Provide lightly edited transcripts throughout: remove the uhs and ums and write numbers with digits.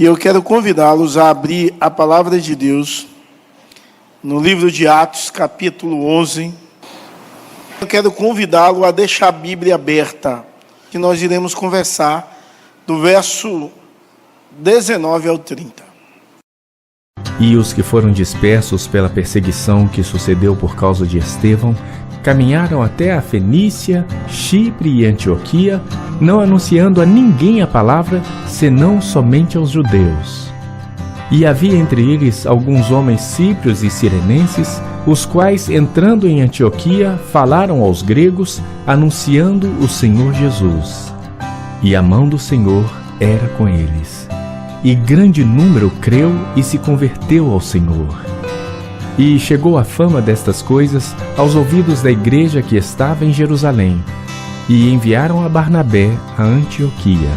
E eu quero convidá-los a abrir a palavra de Deus no livro de Atos, capítulo 11. Eu quero convidá-lo a deixar a Bíblia aberta, que nós iremos conversar do verso 19 ao 30. E os que foram dispersos pela perseguição que sucedeu por causa de Estevão, caminharam até a Fenícia, Chipre e Antioquia, não anunciando a ninguém a palavra, senão somente aos judeus. E havia entre eles alguns homens síprios e cirenenses, os quais, entrando em Antioquia, falaram aos gregos, anunciando o Senhor Jesus. E a mão do Senhor era com eles. E grande número creu e se converteu ao Senhor. E chegou a fama destas coisas aos ouvidos da igreja que estava em Jerusalém, e enviaram a Barnabé a Antioquia,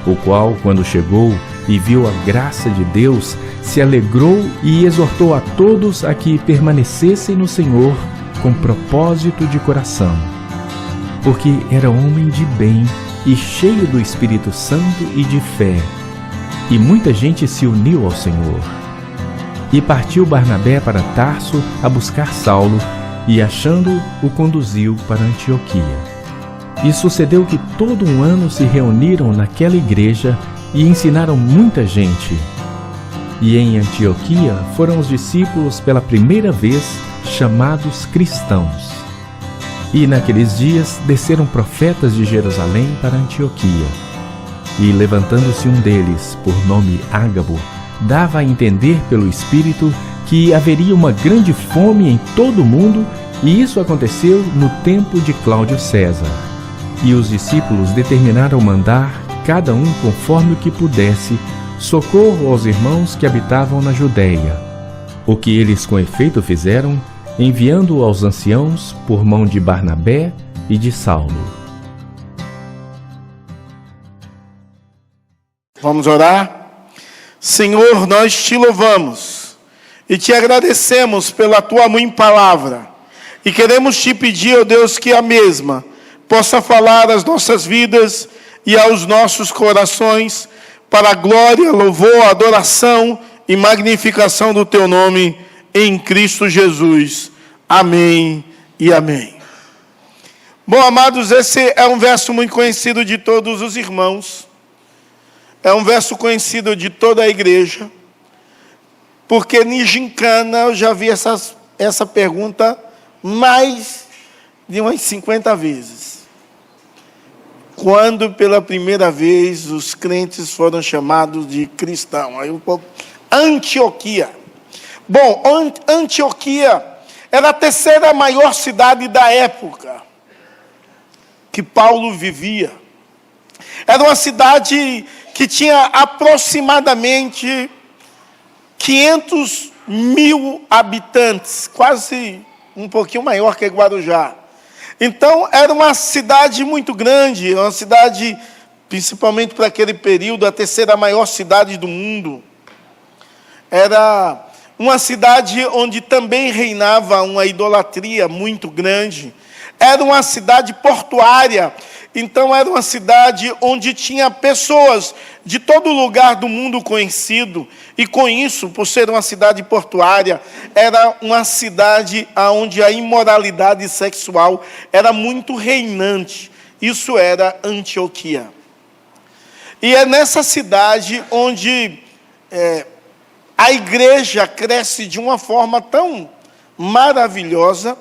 o qual, quando chegou e viu a graça de Deus, se alegrou e exortou a todos a que permanecessem no Senhor com propósito de coração, porque era homem de bem e cheio do Espírito Santo e de fé, e muita gente se uniu ao Senhor. E partiu Barnabé para Tarso a buscar Saulo, e achando-o, o conduziu para Antioquia. E sucedeu que todo um ano se reuniram naquela igreja e ensinaram muita gente. E em Antioquia foram os discípulos pela primeira vez chamados cristãos. E naqueles dias desceram profetas de Jerusalém para Antioquia. E levantando-se um deles, por nome Ágabo, dava a entender pelo Espírito que haveria uma grande fome em todo o mundo, e isso aconteceu no tempo de Cláudio César. E os discípulos determinaram mandar, cada um conforme o que pudesse, socorro aos irmãos que habitavam na Judéia. O que eles com efeito fizeram, enviando-o aos anciãos por mão de Barnabé e de Saulo. Vamos orar? Senhor, nós te louvamos e te agradecemos pela tua mãe palavra. E queremos te pedir, ó Deus, que a mesma possa falar às nossas vidas e aos nossos corações, para a glória, louvor, adoração e magnificação do teu nome, em Cristo Jesus. Amém e amém. Bom, amados, esse é um verso muito conhecido de todos os irmãos. É um verso conhecido de toda a igreja, porque em gincana eu já vi essa pergunta mais de umas 50 vezes. Quando pela primeira vez os crentes foram chamados de cristão? Aí o povo, Antioquia. Bom, Antioquia era a terceira maior cidade da época que Paulo vivia. Era uma cidade que tinha aproximadamente 500 mil habitantes, quase um pouquinho maior que Guarujá. Então, era uma cidade muito grande, uma cidade, principalmente para aquele período, a terceira maior cidade do mundo. Era uma cidade onde também reinava uma idolatria muito grande. Era uma cidade portuária. Então, era uma cidade onde tinha pessoas de todo lugar do mundo conhecido. E com isso, por ser uma cidade portuária, era uma cidade onde a imoralidade sexual era muito reinante. Isso era Antioquia. E é nessa cidade onde a igreja cresce de uma forma tão maravilhosa,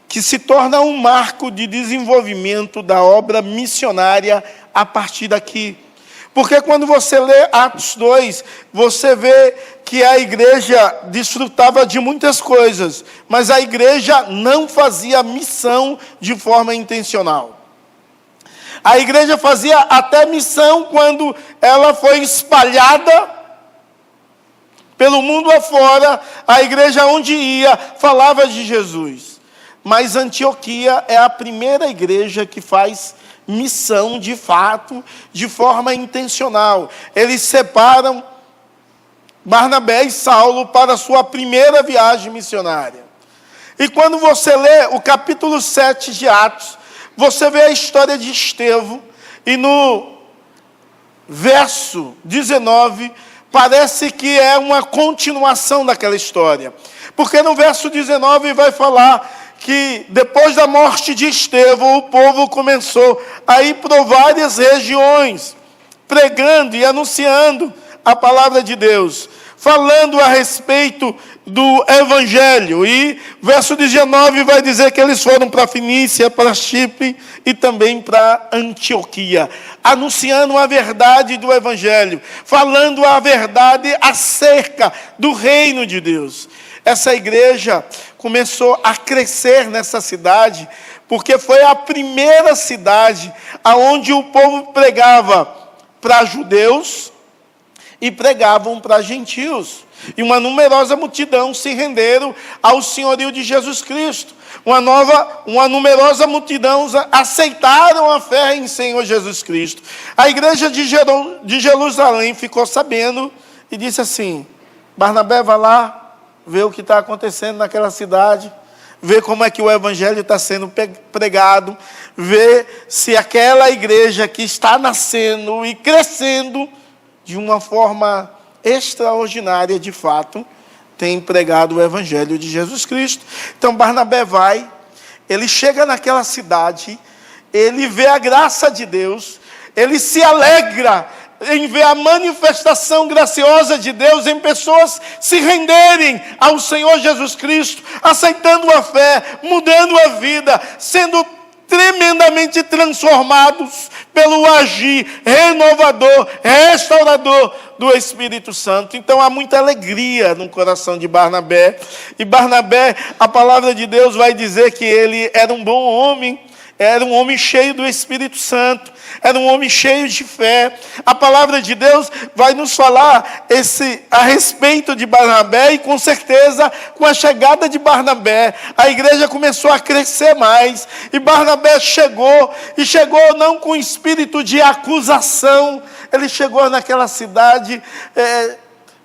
que se torna um marco de desenvolvimento da obra missionária a partir daqui. Porque quando você lê Atos 2, você vê que a igreja desfrutava de muitas coisas, mas a igreja não fazia missão de forma intencional. A igreja fazia até missão quando ela foi espalhada pelo mundo afora. A igreja onde ia falava de Jesus. Mas Antioquia é a primeira igreja que faz missão de fato, de forma intencional. Eles separam Barnabé e Saulo para a sua primeira viagem missionária. E quando você lê o capítulo 7 de Atos, você vê a história de Estevão, e no verso 19, parece que é uma continuação daquela história. Porque no verso 19 vai falar que depois da morte de Estevão, o povo começou a ir por várias regiões, pregando e anunciando a palavra de Deus, falando a respeito do Evangelho. E verso 19 vai dizer que eles foram para Fenícia, para Chipre e também para Antioquia, anunciando a verdade do Evangelho, falando a verdade acerca do reino de Deus. Essa igreja começou a crescer nessa cidade, porque foi a primeira cidade onde o povo pregava para judeus e pregavam para gentios. E uma numerosa multidão se renderam ao senhorio de Jesus Cristo. Uma numerosa multidão aceitaram a fé em Senhor Jesus Cristo. A igreja de Jerusalém ficou sabendo e disse assim: Barnabé, vai lá ver o que está acontecendo naquela cidade, ver como é que o evangelho está sendo pregado, ver se aquela igreja que está nascendo e crescendo de uma forma extraordinária, de fato, tem pregado o evangelho de Jesus Cristo. Então Barnabé vai, ele chega naquela cidade, ele vê a graça de Deus, ele se alegra em ver a manifestação graciosa de Deus em pessoas se renderem ao Senhor Jesus Cristo, aceitando a fé, mudando a vida, sendo tremendamente transformados pelo agir renovador, restaurador do Espírito Santo. Então há muita alegria no coração de Barnabé. E Barnabé, a palavra de Deus vai dizer que ele era um bom homem, era um homem cheio do Espírito Santo, era um homem cheio de fé. A palavra de Deus vai nos falar a respeito de Barnabé, e com certeza, com a chegada de Barnabé, a igreja começou a crescer mais, e Barnabé chegou não com espírito de acusação, ele chegou naquela cidade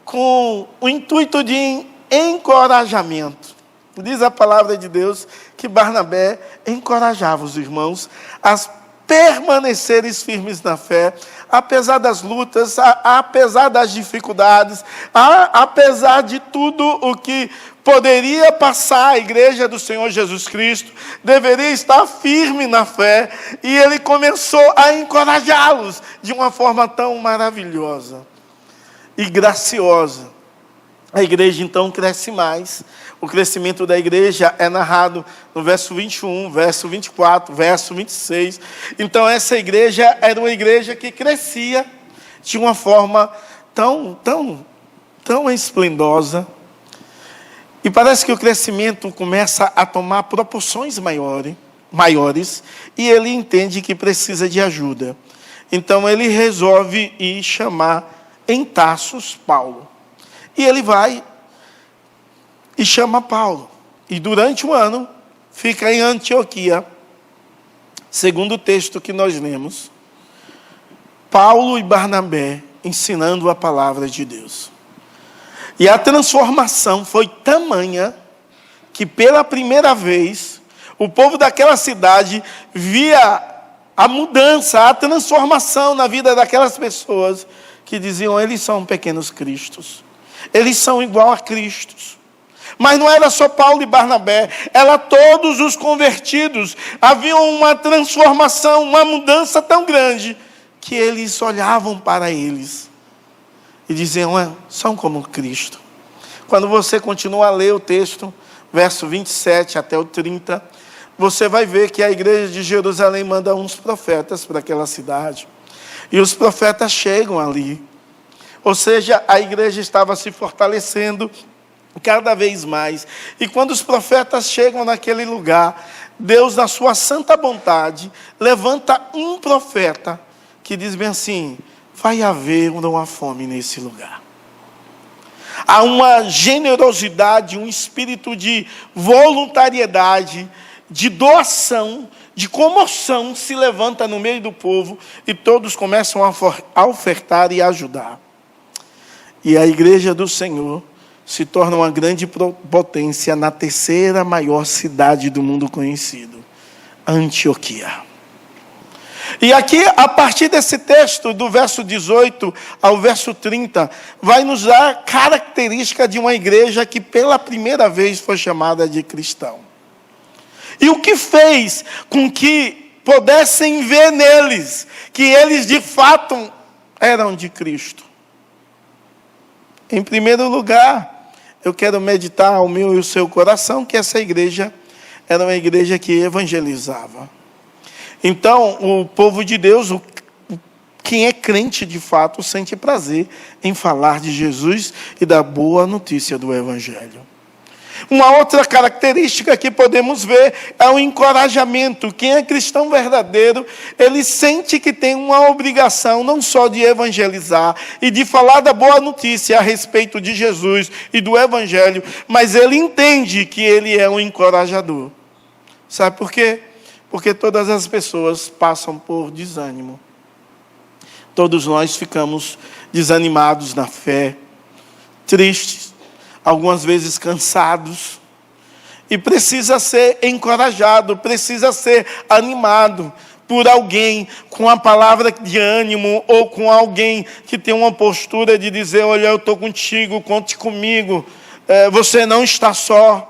com o intuito de encorajamento. Diz a palavra de Deus que Barnabé encorajava os irmãos a permanecerem firmes na fé, apesar das lutas, apesar das dificuldades, apesar de tudo o que poderia passar a igreja do Senhor Jesus Cristo, deveria estar firme na fé, e ele começou a encorajá-los de uma forma tão maravilhosa e graciosa. A igreja então cresce mais. O crescimento da igreja é narrado no verso 21, verso 24, verso 26. Então essa igreja era uma igreja que crescia de uma forma tão esplendosa. E parece que o crescimento começa a tomar proporções maiores, e ele entende que precisa de ajuda. Então ele resolve ir chamar em Tarsus Paulo. E ele vai e chama Paulo. E durante um ano fica em Antioquia. Segundo o texto que nós lemos, Paulo e Barnabé ensinando a palavra de Deus. E a transformação foi tamanha que pela primeira vez o povo daquela cidade via a mudança, a transformação na vida daquelas pessoas que diziam: eles são pequenos cristos. Eles são igual a Cristo. Mas não era só Paulo e Barnabé, era todos os convertidos. Havia uma transformação, uma mudança tão grande, que eles olhavam para eles e diziam: são como Cristo. Quando você continua a ler o texto, verso 27 até o 30, você vai ver que a igreja de Jerusalém manda uns profetas para aquela cidade. E os profetas chegam ali. Ou seja, a igreja estava se fortalecendo cada vez mais. E quando os profetas chegam naquele lugar, Deus, na sua santa bondade, levanta um profeta que diz bem assim: vai haver uma fome nesse lugar. Há uma generosidade, um espírito de voluntariedade, de doação, de comoção se levanta no meio do povo, e todos começam a ofertar e a ajudar. E a igreja do Senhor se torna uma grande potência na terceira maior cidade do mundo conhecido, Antioquia. E aqui, a partir desse texto, do verso 18 ao verso 30, vai nos dar característica de uma igreja que pela primeira vez foi chamada de cristão. E o que fez com que pudessem ver neles que eles de fato eram de Cristo? Em primeiro lugar, eu quero meditar ao meu e o seu coração que essa igreja era uma igreja que evangelizava. Então, o povo de Deus, quem é crente de fato, sente prazer em falar de Jesus e da boa notícia do Evangelho. Uma outra característica que podemos ver é o encorajamento. Quem é cristão verdadeiro, ele sente que tem uma obrigação não só de evangelizar e de falar da boa notícia a respeito de Jesus e do Evangelho, mas ele entende que ele é um encorajador. Sabe por quê? Porque todas as pessoas passam por desânimo. Todos nós ficamos desanimados na fé, tristes, algumas vezes cansados. E precisa ser encorajado, precisa ser animado por alguém com a palavra de ânimo, ou com alguém que tem uma postura de dizer: olha, eu estou contigo, conte comigo, você não está só.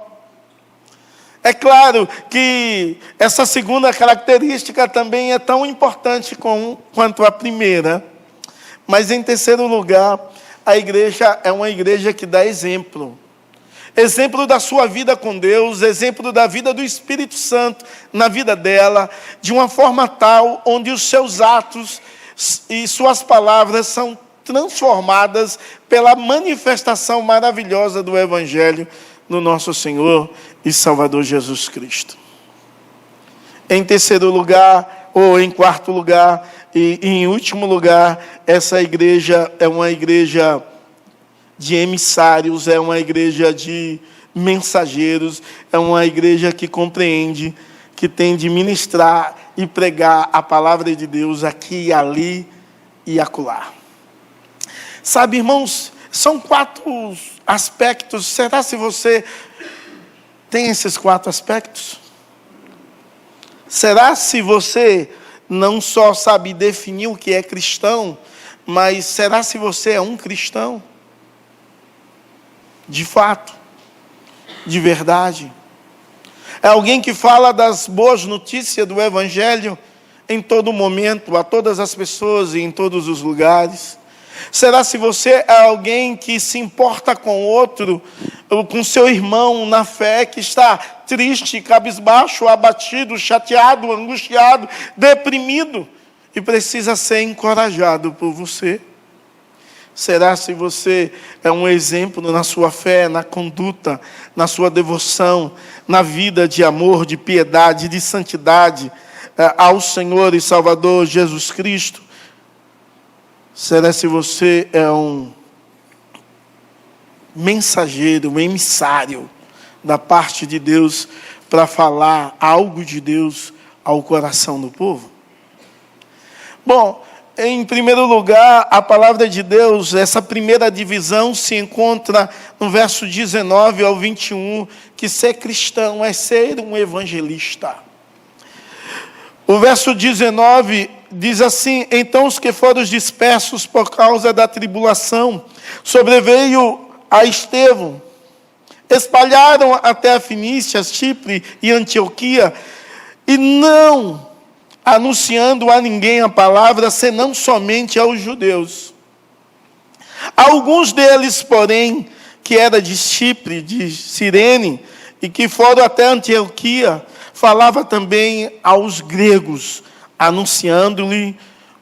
É claro que essa segunda característica também é tão importante quanto a primeira. Mas em terceiro lugar, a igreja é uma igreja que dá exemplo. Exemplo da sua vida com Deus, exemplo da vida do Espírito Santo na vida dela, de uma forma tal onde os seus atos e suas palavras são transformadas pela manifestação maravilhosa do Evangelho no nosso Senhor e Salvador Jesus Cristo. Em terceiro lugar, ou em quarto lugar, e em último lugar, essa igreja é uma igreja de emissários, é uma igreja de mensageiros, é uma igreja que compreende, que tem de ministrar e pregar a palavra de Deus aqui e ali e acolá. Sabe, irmãos, são 4 aspectos. Será se você tem esses 4 aspectos? Será se você não só sabe definir o que é cristão, mas será se você é um cristão? De fato, de verdade. É alguém que fala das boas notícias do Evangelho em todo momento, a todas as pessoas e em todos os lugares. Será se você é alguém que se importa com outro, com seu irmão na fé, que está triste, cabisbaixo, abatido, chateado, angustiado, deprimido e precisa ser encorajado por você? Será se você é um exemplo na sua fé, na conduta, na sua devoção, na vida de amor, de piedade, de santidade ao Senhor e Salvador Jesus Cristo? Será se você é um mensageiro, um emissário da parte de Deus para falar algo de Deus ao coração do povo? Bom, em primeiro lugar, a palavra de Deus, essa primeira divisão se encontra no verso 19 ao 21, que ser cristão é ser um evangelista. O verso 19 diz assim: então os que foram dispersos por causa da tribulação sobreveio a Estevão, espalharam até a Fenícia, Chipre e Antioquia, e não anunciando a ninguém a palavra, senão somente aos judeus. Alguns deles, porém, que era de Chipre, de Cirene, e que foram até Antioquia, falava também aos gregos, anunciando-lhe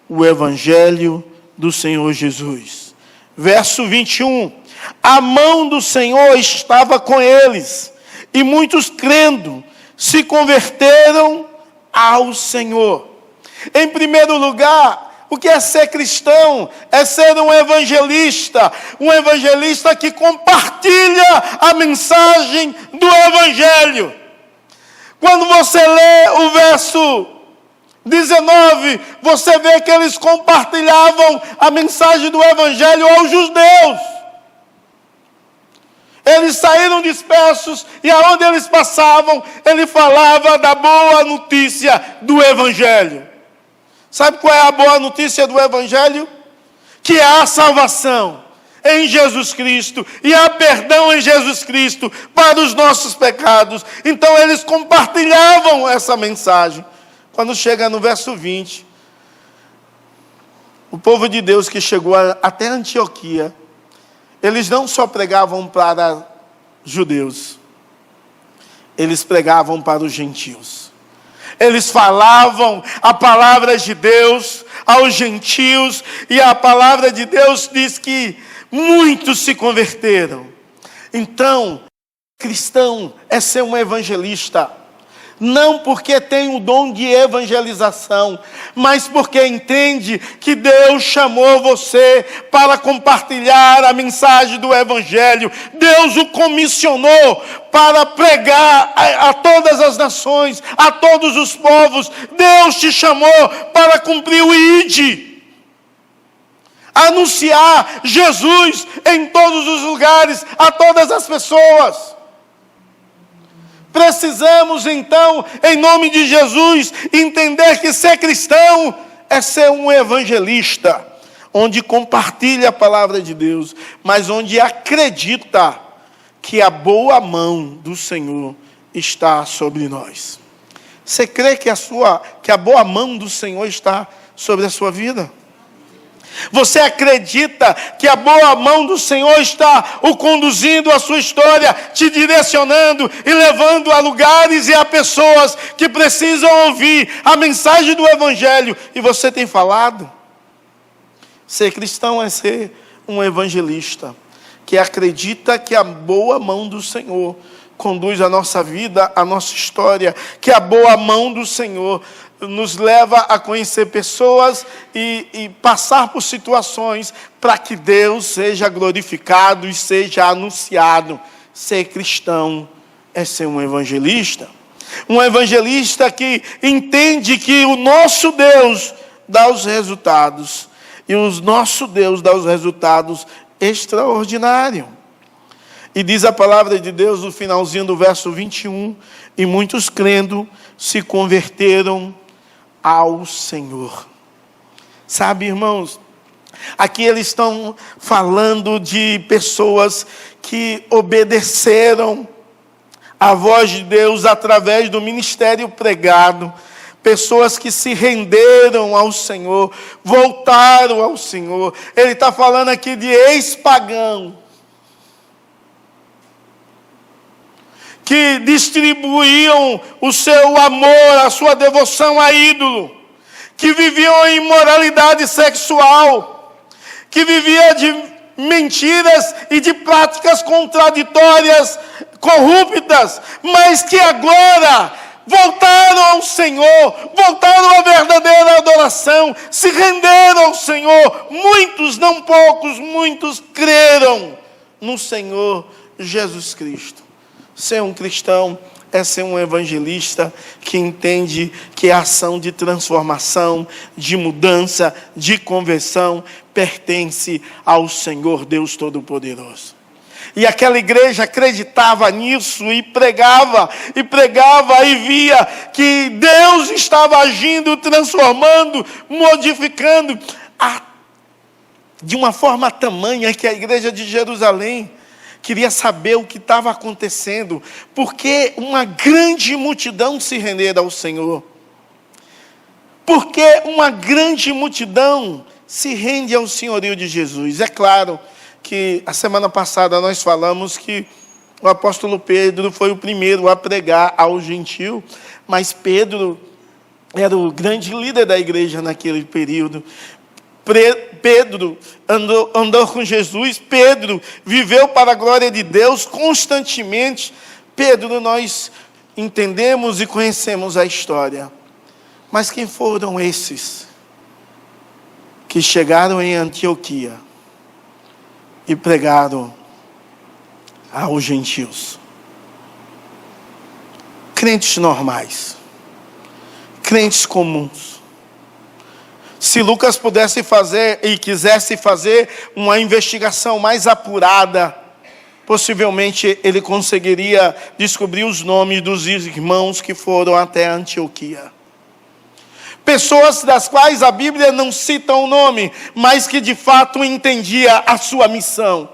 o Evangelho do Senhor Jesus. Verso 21. A mão do Senhor estava com eles, e muitos crendo se converteram ao Senhor. Em primeiro lugar, o que é ser cristão? É ser um evangelista que compartilha a mensagem do Evangelho. Quando você lê o verso 19, você vê que eles compartilhavam a mensagem do Evangelho aos judeus. Eles saíram dispersos e aonde eles passavam, ele falava da boa notícia do Evangelho. Sabe qual é a boa notícia do Evangelho? Que há salvação em Jesus Cristo e há perdão em Jesus Cristo para os nossos pecados. Então eles compartilhavam essa mensagem. Quando chega no verso 20, o povo de Deus que chegou até Antioquia, eles não só pregavam para judeus, eles pregavam para os gentios. Eles falavam a palavra de Deus aos gentios, e a palavra de Deus diz que muitos se converteram. Então, cristão é ser um evangelista, não porque tem o dom de evangelização, mas porque entende que Deus chamou você para compartilhar a mensagem do Evangelho. Deus o comissionou para pregar a todas as nações, a todos os povos. Deus te chamou para cumprir o ID, anunciar Jesus em todos os lugares, a todas as pessoas. Precisamos então, em nome de Jesus, entender que ser cristão é ser um evangelista, onde compartilha a palavra de Deus, mas onde acredita que a boa mão do Senhor está sobre nós. Você crê que a boa mão do Senhor está sobre a sua vida? Você acredita que a boa mão do Senhor está o conduzindo a sua história, te direcionando e levando a lugares e a pessoas que precisam ouvir a mensagem do Evangelho, e você tem falado? Ser cristão é ser um evangelista, que acredita que a boa mão do Senhor conduz a nossa vida, a nossa história, que a boa mão do Senhor nos leva a conhecer pessoas e passar por situações para que Deus seja glorificado e seja anunciado. Ser cristão é ser um evangelista. Um evangelista que entende que o nosso Deus dá os resultados. E o nosso Deus dá os resultados extraordinários. E diz a palavra de Deus no finalzinho do verso 21, e muitos crendo se converteram ao Senhor. Sabe, irmãos, aqui eles estão falando de pessoas que obedeceram a voz de Deus através do ministério pregado, pessoas que se renderam ao Senhor, voltaram ao Senhor. Ele está falando aqui de ex-pagão, que distribuíam o seu amor, a sua devoção a ídolo, que viviam em imoralidade sexual, que viviam de mentiras e de práticas contraditórias, corruptas, mas que agora voltaram ao Senhor, voltaram à verdadeira adoração, se renderam ao Senhor. Muitos, não poucos, muitos creram no Senhor Jesus Cristo. Ser um cristão é ser um evangelista que entende que a ação de transformação, de mudança, de conversão pertence ao Senhor Deus Todo-Poderoso. E aquela igreja acreditava nisso e pregava e via que Deus estava agindo, transformando, modificando de uma forma tamanha que a igreja de Jerusalém queria saber o que estava acontecendo, porque uma grande multidão se rendera ao Senhor. Porque uma grande multidão se rende ao senhorio de Jesus. É claro que a semana passada nós falamos que o apóstolo Pedro foi o primeiro a pregar ao gentio, mas Pedro era o grande líder da igreja naquele período. Pedro andou com Jesus, Pedro viveu para a glória de Deus constantemente. Pedro, nós entendemos e conhecemos a história. Mas quem foram esses que chegaram em Antioquia e pregaram aos gentios? Crentes normais, crentes comuns. Se Lucas pudesse fazer e quisesse fazer uma investigação mais apurada, possivelmente ele conseguiria descobrir os nomes dos irmãos que foram até Antioquia. Pessoas das quais a Bíblia não cita o nome, mas que de fato entendia a sua missão.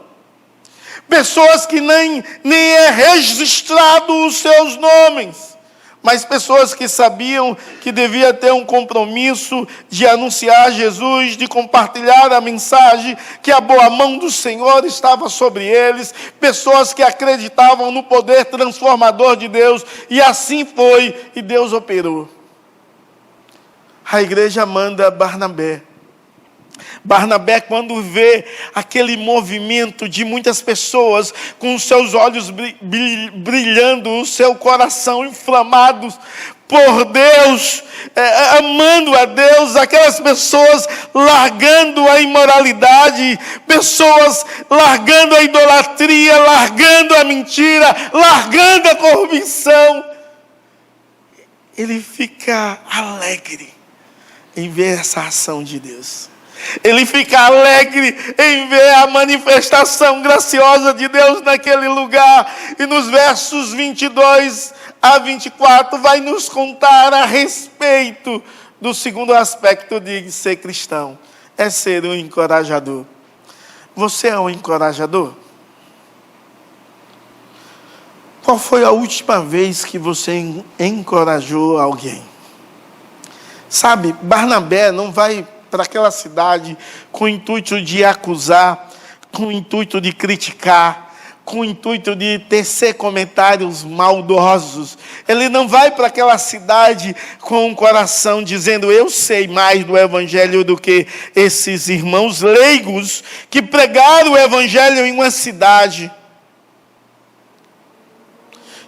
Pessoas que nem é registrado os seus nomes, mas pessoas que sabiam que devia ter um compromisso de anunciar Jesus, de compartilhar a mensagem, que a boa mão do Senhor estava sobre eles, pessoas que acreditavam no poder transformador de Deus, e assim foi, e Deus operou. A igreja manda Barnabé. Barnabé, quando vê aquele movimento de muitas pessoas com os seus olhos brilhando, o seu coração inflamado por Deus, amando a Deus, aquelas pessoas largando a imoralidade, pessoas largando a idolatria, largando a mentira, largando a corrupção, ele fica alegre em ver essa ação de Deus. Ele fica alegre em ver a manifestação graciosa de Deus naquele lugar. E nos versos 22 a 24 vai nos contar a respeito do segundo aspecto de ser cristão. É ser um encorajador. Você é um encorajador? Qual foi a última vez que você encorajou alguém? Sabe, Barnabé não vai para aquela cidade com o intuito de acusar, com o intuito de criticar, com o intuito de tecer comentários maldosos. Ele não vai para aquela cidade com um coração dizendo: eu sei mais do Evangelho do que esses irmãos leigos que pregaram o Evangelho em uma cidade,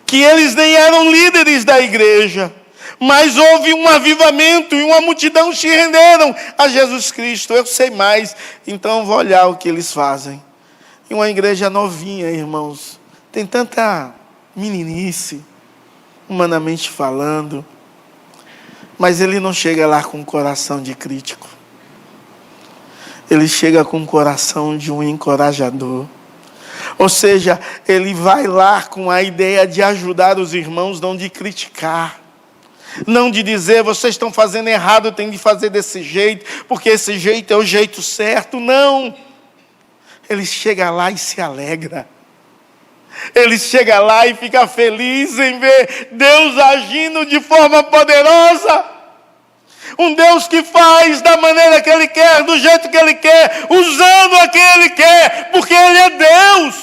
que eles nem eram líderes da igreja. Mas houve um avivamento e uma multidão se renderam a Jesus Cristo. Eu sei mais, então vou olhar o que eles fazem. E uma igreja novinha, irmãos, tem tanta meninice, humanamente falando, mas ele não chega lá com um coração de crítico. Ele chega com o coração de um encorajador. Ou seja, ele vai lá com a ideia de ajudar os irmãos, não de criticar. Não de dizer: vocês estão fazendo errado, tem de fazer desse jeito, porque esse jeito é o jeito certo. Não. Ele chega lá e se alegra. Ele chega lá e fica feliz em ver Deus agindo de forma poderosa. Um Deus que faz da maneira que Ele quer, do jeito que Ele quer, usando a quem Ele quer, porque Ele é Deus.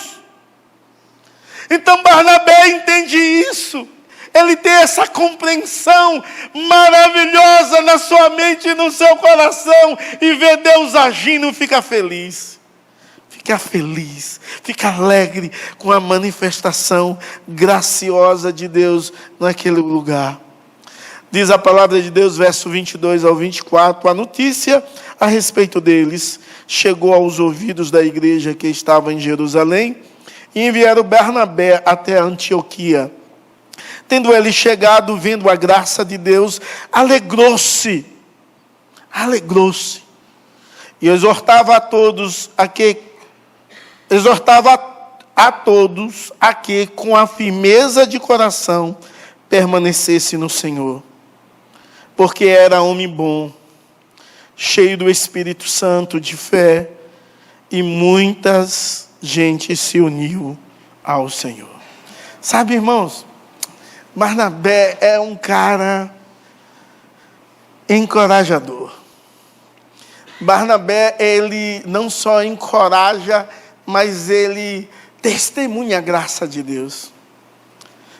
Então Barnabé entende isso. Ele tem essa compreensão maravilhosa na sua mente e no seu coração, e vê Deus agindo, fica feliz. Fica feliz, fica alegre com a manifestação graciosa de Deus naquele lugar. Diz a palavra de Deus, verso 22 ao 24, a notícia a respeito deles chegou aos ouvidos da igreja que estava em Jerusalém, e enviaram Barnabé até Antioquia. Tendo ele chegado, vendo a graça de Deus, alegrou-se, e exortava a todos a que com a firmeza de coração permanecesse no Senhor, porque era homem bom, cheio do Espírito Santo, de fé, e muitas gente se uniu ao Senhor. Sabe, irmãos, Barnabé é um cara encorajador. Barnabé, ele não só encoraja, mas ele testemunha a graça de Deus.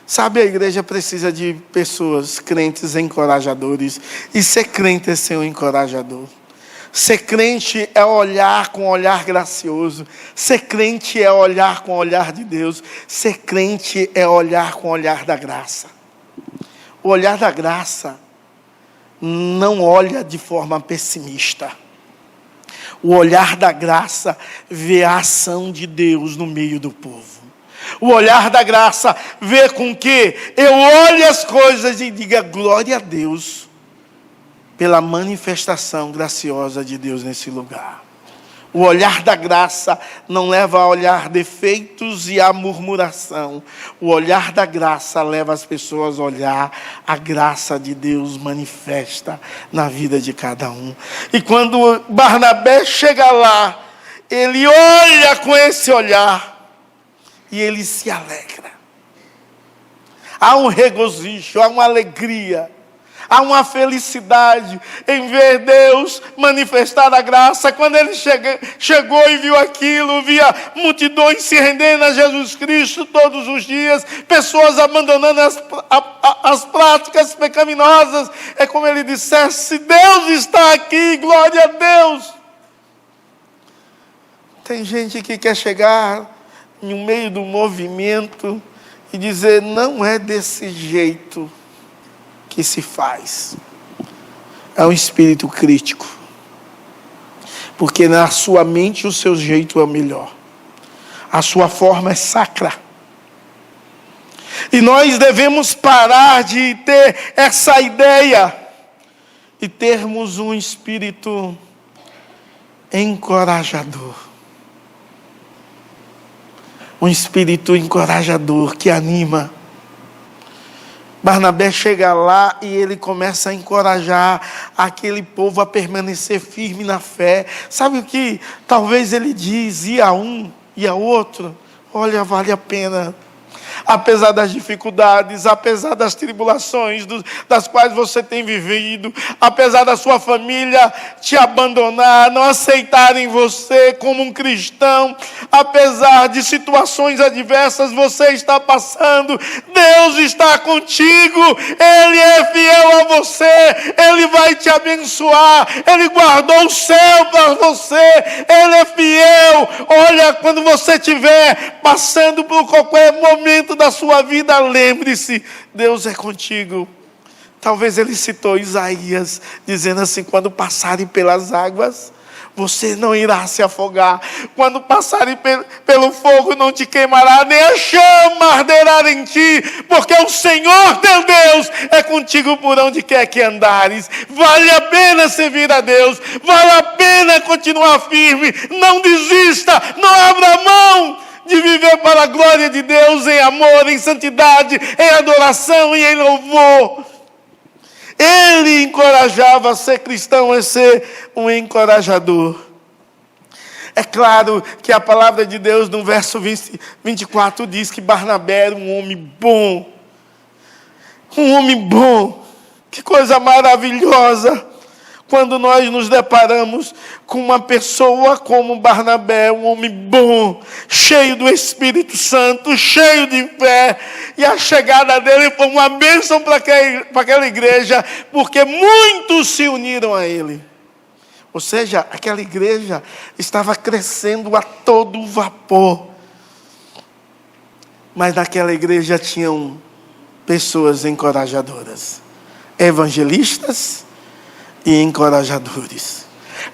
Sabe, a igreja precisa de pessoas, crentes encorajadores. E ser crente é ser um encorajador. Ser crente é olhar com um olhar gracioso. Ser crente é olhar com o olhar de Deus. Ser crente é olhar com o olhar da graça. O olhar da graça não olha de forma pessimista. O olhar da graça vê a ação de Deus no meio do povo. O olhar da graça vê com que eu olhe as coisas e diga: glória a Deus pela manifestação graciosa de Deus nesse lugar. O olhar da graça não leva a olhar defeitos e a murmuração. O olhar da graça leva as pessoas a olhar a graça de Deus manifesta na vida de cada um. E quando Barnabé chega lá, ele olha com esse olhar e ele se alegra. Há um regozijo, há uma alegria, há uma felicidade em ver Deus manifestar a graça. Quando ele chegou e viu aquilo, via multidões se rendendo a Jesus Cristo todos os dias, pessoas abandonando as práticas pecaminosas. É como ele dissesse: Deus está aqui, glória a Deus. Tem gente que quer chegar no meio do movimento e dizer: não é desse jeito que se faz. É um espírito crítico, porque na sua mente o seu jeito é o melhor, a sua forma é sacra. E nós devemos parar de ter essa ideia e termos um espírito encorajador. Um espírito encorajador que anima. Barnabé chega lá e ele começa a encorajar aquele povo a permanecer firme na fé. Sabe o que talvez ele diz? E a um e a outro: olha, vale a pena. Apesar das dificuldades, apesar das tribulações das quais você tem vivido, apesar da sua família te abandonar, não aceitarem você como um cristão, apesar de situações adversas você está passando, Deus está contigo, Ele é fiel a você, Ele vai te abençoar, Ele guardou o céu para você, Ele é fiel. Olha, quando você estiver passando por qualquer momento da sua vida, lembre-se, Deus é contigo. Talvez ele citou Isaías, dizendo assim: quando passarem pelas águas, você não irá se afogar. Quando passarem pelo fogo, não te queimará, nem a chama arderá em ti, porque o Senhor teu Deus é contigo por onde quer que andares. Vale a pena servir a Deus, vale a pena continuar firme, não desista, não abra mão de viver para a glória de Deus, em amor, em santidade, em adoração e em louvor. Ele encorajava a ser cristão, a ser um encorajador. É claro que a palavra de Deus, no verso 24, diz que Barnabé era um homem bom. Um homem bom. Que coisa maravilhosa quando nós nos deparamos com uma pessoa como Barnabé, um homem bom, cheio do Espírito Santo, cheio de fé. E a chegada dele foi uma bênção para aquela igreja, porque muitos se uniram a ele. Ou seja, aquela igreja estava crescendo a todo vapor. Mas naquela igreja tinham pessoas encorajadoras, evangelistas e encorajadores.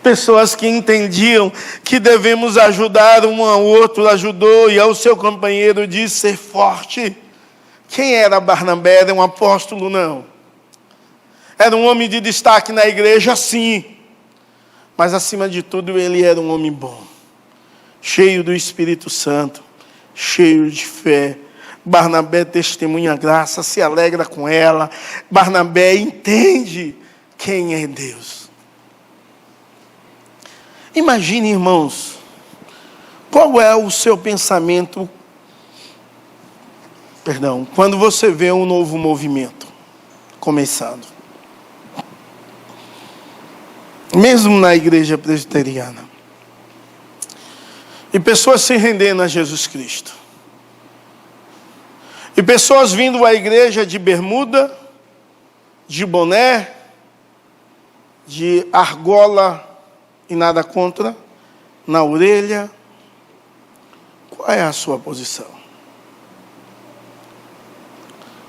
Pessoas que entendiam que devemos ajudar um ao outro, ajudou e ao seu companheiro disse ser forte. Quem era Barnabé? Era um apóstolo? Não. Era um homem de destaque na igreja? Sim. Mas acima de tudo ele era um homem bom, cheio do Espírito Santo, cheio de fé. Barnabé testemunha a graça, se alegra com ela. Barnabé entende quem é Deus. Imagine, irmãos, qual é o seu pensamento, quando você vê um novo movimento começando. Mesmo na igreja presbiteriana. E pessoas se rendendo a Jesus Cristo. E pessoas vindo à igreja de bermuda, de boné, de argola e nada contra, na orelha. Qual é a sua posição?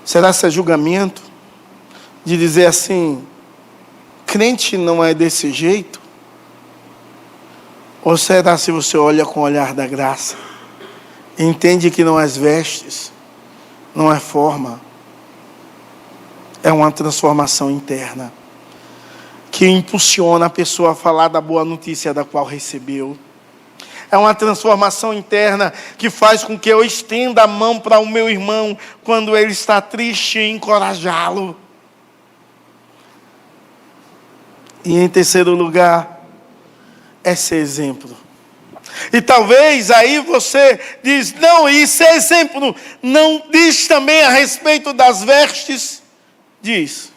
Será esse julgamento de dizer assim, crente não é desse jeito? Ou será se você olha com o olhar da graça, entende que não é as vestes, não é forma, é uma transformação interna, que impulsiona a pessoa a falar da boa notícia da qual recebeu. É uma transformação interna que faz com que eu estenda a mão para o meu irmão quando ele está triste e encorajá-lo. E em terceiro lugar, é ser exemplo. E talvez aí você diz, não, e ser exemplo não diz também a respeito das vestes? Diz.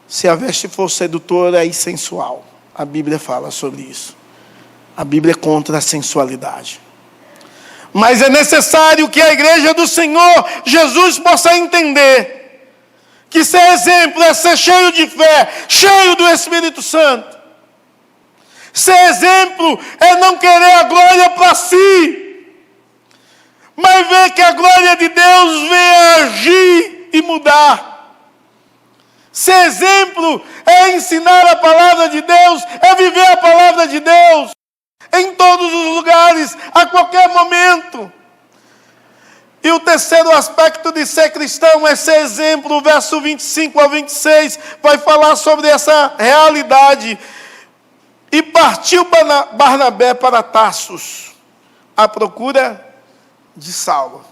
Se a veste for sedutora e sensual, a Bíblia fala sobre isso. A Bíblia é contra a sensualidade. Mas é necessário que a igreja do Senhor Jesus possa entender que ser exemplo é ser cheio de fé, cheio do Espírito Santo. Ser exemplo é não querer a glória para si, mas ver que a glória de Deus vem agir e mudar. Ser exemplo é ensinar a palavra de Deus, é viver a palavra de Deus em todos os lugares, a qualquer momento. E o terceiro aspecto de ser cristão é ser exemplo. O verso 25 a 26 vai falar sobre essa realidade. E partiu Barnabé para Tarsus, à procura de Saulo.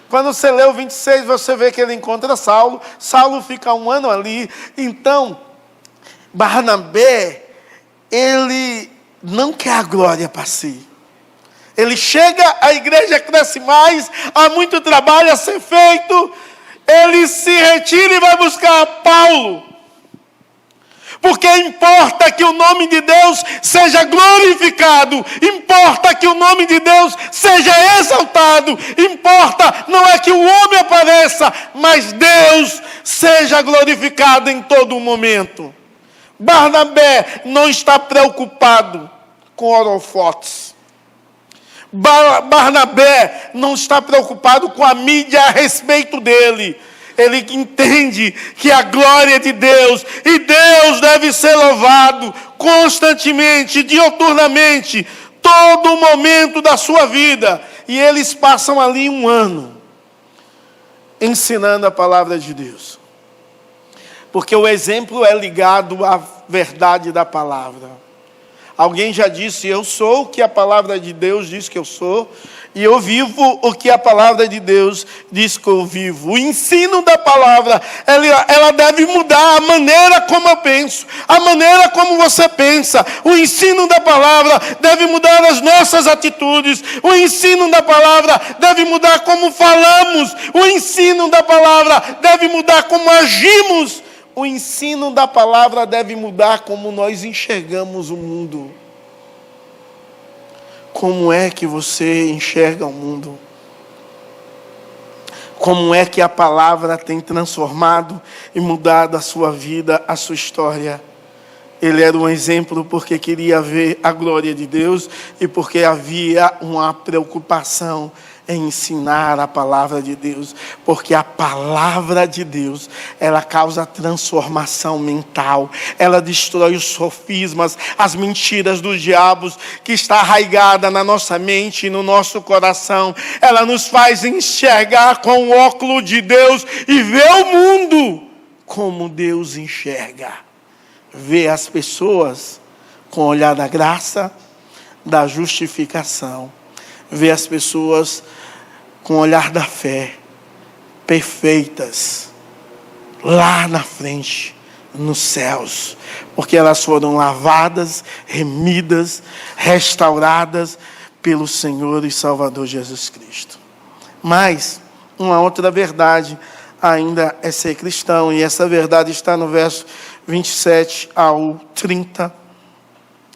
Quando você lê o 26, você vê que ele encontra Saulo. Saulo fica 1 ano ali. Então, Barnabé, ele não quer a glória para si. Ele chega, a igreja cresce mais, há muito trabalho a ser feito. Ele se retira e vai buscar Paulo. Porque importa que o nome de Deus seja glorificado, importa que o nome de Deus seja exaltado, importa não é que o homem apareça, mas Deus seja glorificado em todo momento. Barnabé não está preocupado com holofotes. Barnabé não está preocupado com a mídia a respeito dele. Ele entende que a glória de Deus, e Deus deve ser louvado constantemente, dioturnamente, todo momento da sua vida. E eles passam ali 1 ano, ensinando a palavra de Deus. Porque o exemplo é ligado à verdade da palavra. Alguém já disse, eu sou o que a palavra de Deus diz que eu sou, e eu vivo o que a palavra de Deus diz que eu vivo. O ensino da palavra, ela deve mudar a maneira como eu penso, a maneira como você pensa. O ensino da palavra deve mudar as nossas atitudes. O ensino da palavra deve mudar como falamos. O ensino da palavra deve mudar como agimos. O ensino da palavra deve mudar como nós enxergamos o mundo. Como é que você enxerga o mundo? Como é que a palavra tem transformado e mudado a sua vida, a sua história? Ele era um exemplo porque queria ver a glória de Deus e porque havia uma preocupação em ensinar a palavra de Deus, porque a palavra de Deus, ela causa transformação mental, ela destrói os sofismas, as mentiras dos diabos que está arraigada na nossa mente e no nosso coração. Ela nos faz enxergar com o óculos de Deus e ver o mundo como Deus enxerga. Ver as pessoas com o olhar da graça, da justificação. Ver as pessoas com o olhar da fé, perfeitas, lá na frente, nos céus, porque elas foram lavadas, remidas, restauradas pelo Senhor e Salvador Jesus Cristo. Mas, uma outra verdade ainda é ser cristão, e essa verdade está no verso 27 ao 30,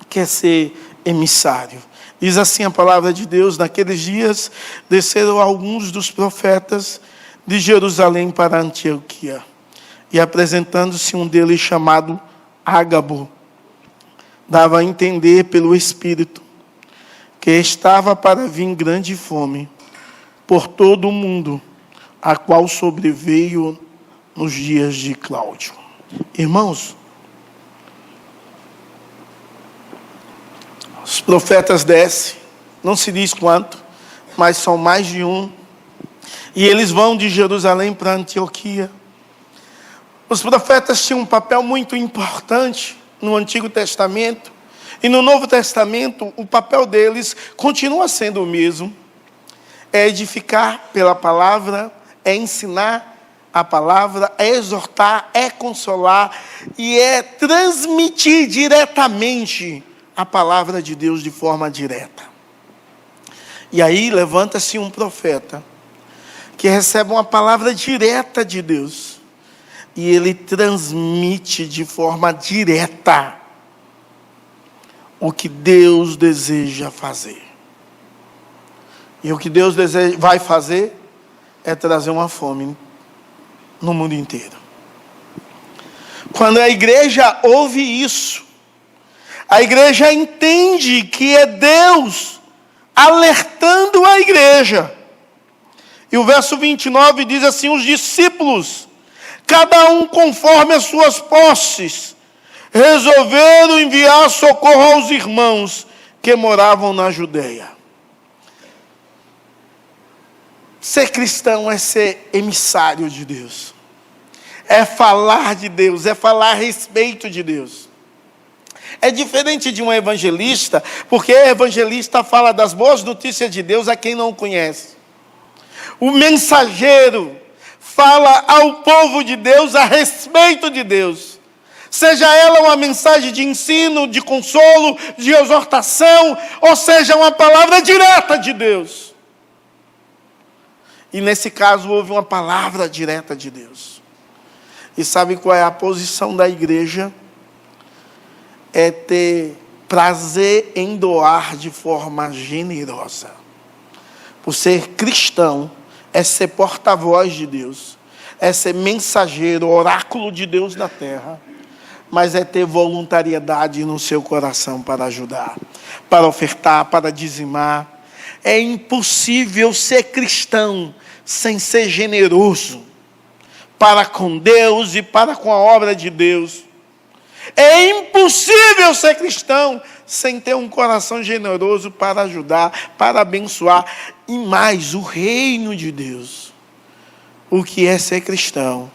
que é ser emissário. Diz assim a palavra de Deus: naqueles dias desceram alguns dos profetas de Jerusalém para Antioquia, e apresentando-se um deles chamado Ágabo, dava a entender pelo Espírito que estava para vir grande fome por todo o mundo, a qual sobreveio nos dias de Cláudio. Irmãos, os profetas descem, não se diz quanto, mas são mais de um, e eles vão de Jerusalém para Antioquia. Os profetas tinham um papel muito importante no Antigo Testamento, E no Novo Testamento, o papel deles continua sendo o mesmo. É edificar pela palavra, é ensinar a palavra, é exortar, é consolar e é transmitir diretamente a palavra de Deus de forma direta. E aí levanta-se um profeta que recebe uma palavra direta de Deus e ele transmite de forma direta o que Deus deseja fazer. E o que Deus vai fazer é trazer uma fome no mundo inteiro. Quando a igreja ouve isso, a igreja entende que é Deus alertando a igreja. E o verso 29 diz assim: os discípulos, cada um conforme as suas posses, resolveram enviar socorro aos irmãos que moravam na Judeia. Ser cristão é ser emissário de Deus. É falar de Deus, é falar a respeito de Deus. É diferente de um evangelista, porque o evangelista fala das boas notícias de Deus a quem não conhece. O mensageiro fala ao povo de Deus a respeito de Deus. Seja ela uma mensagem de ensino, de consolo, de exortação, ou seja, uma palavra direta de Deus. E nesse caso houve uma palavra direta de Deus. E sabe qual é a posição da igreja? É ter prazer em doar de forma generosa. Por ser cristão, é ser porta-voz de Deus, é ser mensageiro, oráculo de Deus na terra, mas é ter voluntariedade no seu coração para ajudar, para ofertar, para dizimar. É impossível ser cristão sem ser generoso para com Deus e para com a obra de Deus. É impossível ser cristão sem ter um coração generoso para ajudar, para abençoar. E mais, o reino de Deus. O que é ser cristão?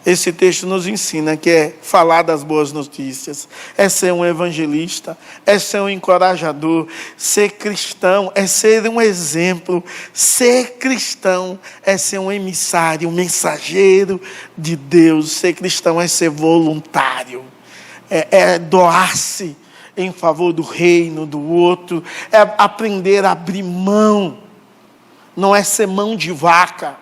Esse texto nos ensina que é falar das boas notícias, é ser um evangelista, é ser um encorajador. Ser cristão é ser um exemplo. Ser cristão é ser um emissário, um mensageiro de Deus. Ser cristão é ser voluntário, é doar-se em favor do reino, do outro, é aprender a abrir mão. Não é ser mão de vaca,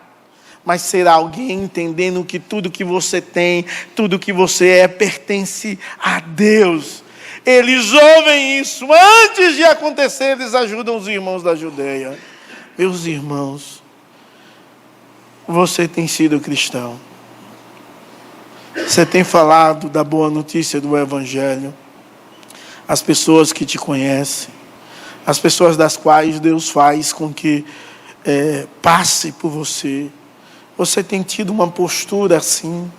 mas ser alguém entendendo que tudo que você tem, tudo que você é, pertence a Deus. Eles ouvem isso, antes de acontecer, eles ajudam os irmãos da Judeia. Meus irmãos, você tem sido cristão. Você tem falado da boa notícia do Evangelho. As pessoas que te conhecem, as pessoas das quais Deus faz com que passe por você. Você tem tido uma postura assim.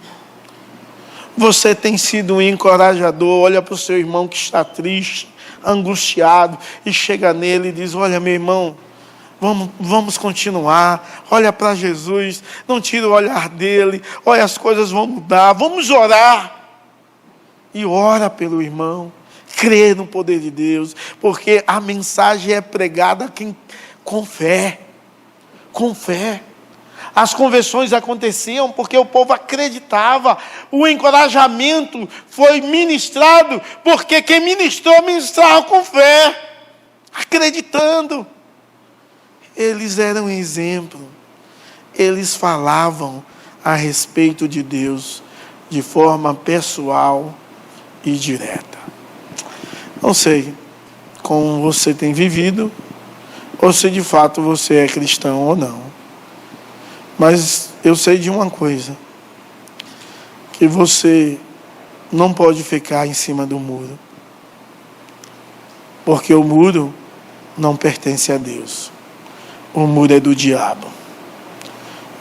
Você tem sido um encorajador. Olha para o seu irmão que está triste, angustiado, e chega nele e diz: olha, meu irmão, vamos continuar. Olha para Jesus, não tira o olhar dele. Olha, as coisas vão mudar. Vamos orar. E ora pelo irmão. Crê no poder de Deus, porque a mensagem é pregada com fé. Com fé. As conversões aconteciam porque o povo acreditava. O encorajamento foi ministrado porque quem ministrava com fé, acreditando. Eles eram exemplo. Eles falavam a respeito de Deus de forma pessoal e direta. Não sei como você tem vivido, ou se de fato você é cristão ou não. Mas eu sei de uma coisa, que você não pode ficar em cima do muro. Porque o muro não pertence a Deus. O muro é do diabo.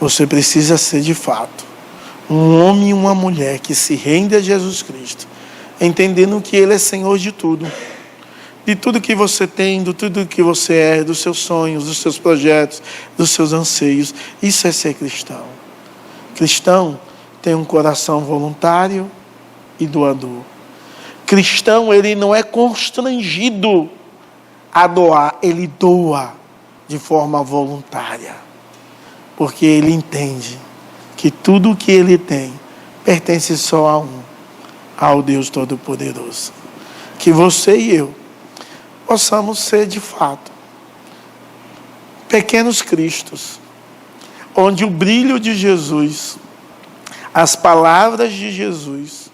Você precisa ser de fato um homem e uma mulher que se rende a Jesus Cristo, entendendo que Ele é Senhor de tudo. De tudo que você tem, de tudo que você é, dos seus sonhos, dos seus projetos, dos seus anseios. Isso é ser cristão. Cristão tem um coração voluntário e doador. cristão, ele não é constrangido a doar, ele doa de forma voluntária, porque ele entende que tudo o que ele tem pertence só ao Deus Todo-Poderoso. Que você e eu possamos ser de fato pequenos cristos, onde o brilho de Jesus, as palavras de Jesus,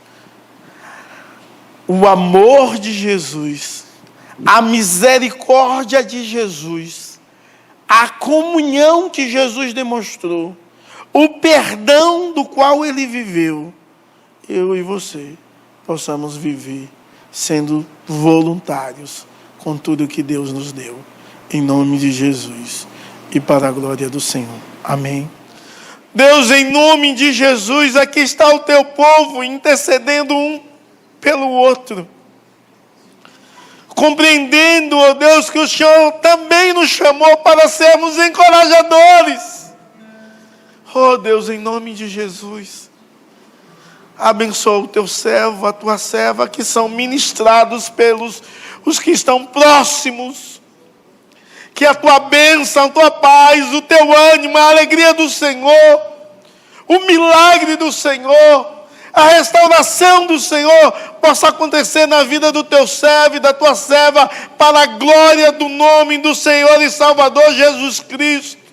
o amor de Jesus, a misericórdia de Jesus, a comunhão que Jesus demonstrou, o perdão do qual ele viveu, eu e você possamos viver sendo voluntários com tudo que Deus nos deu, em nome de Jesus e para a glória do Senhor. Amém. Deus, em nome de Jesus, aqui está o teu povo intercedendo um pelo outro, compreendendo, ó Deus, que o Senhor também nos chamou para sermos encorajadores. Oh Deus, em nome de Jesus, abençoa o teu servo, a tua serva, que são ministrados pelos os que estão próximos. Que a tua bênção, a tua paz, o teu ânimo, a alegria do Senhor, o milagre do Senhor, a restauração do Senhor possa acontecer na vida do teu servo e da tua serva, para a glória do nome do Senhor e Salvador Jesus Cristo.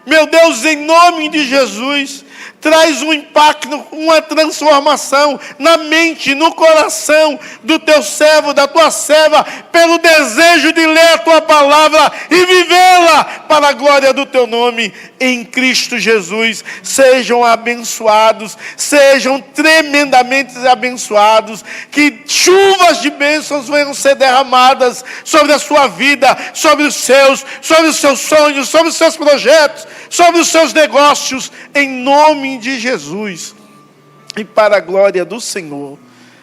Meu Deus, em nome de Jesus, traz um impacto, uma transformação na mente, no coração do teu servo, da tua serva, pelo desejo de ler a tua palavra e vivê-la para a glória do teu nome, em Cristo Jesus. Sejam abençoados, sejam tremendamente abençoados, que chuvas de bênçãos venham ser derramadas sobre a sua vida, sobre os seus sonhos, sobre os seus projetos, sobre os seus negócios, em nome de Jesus, e para a glória do Senhor.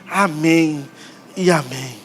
Amém e amém.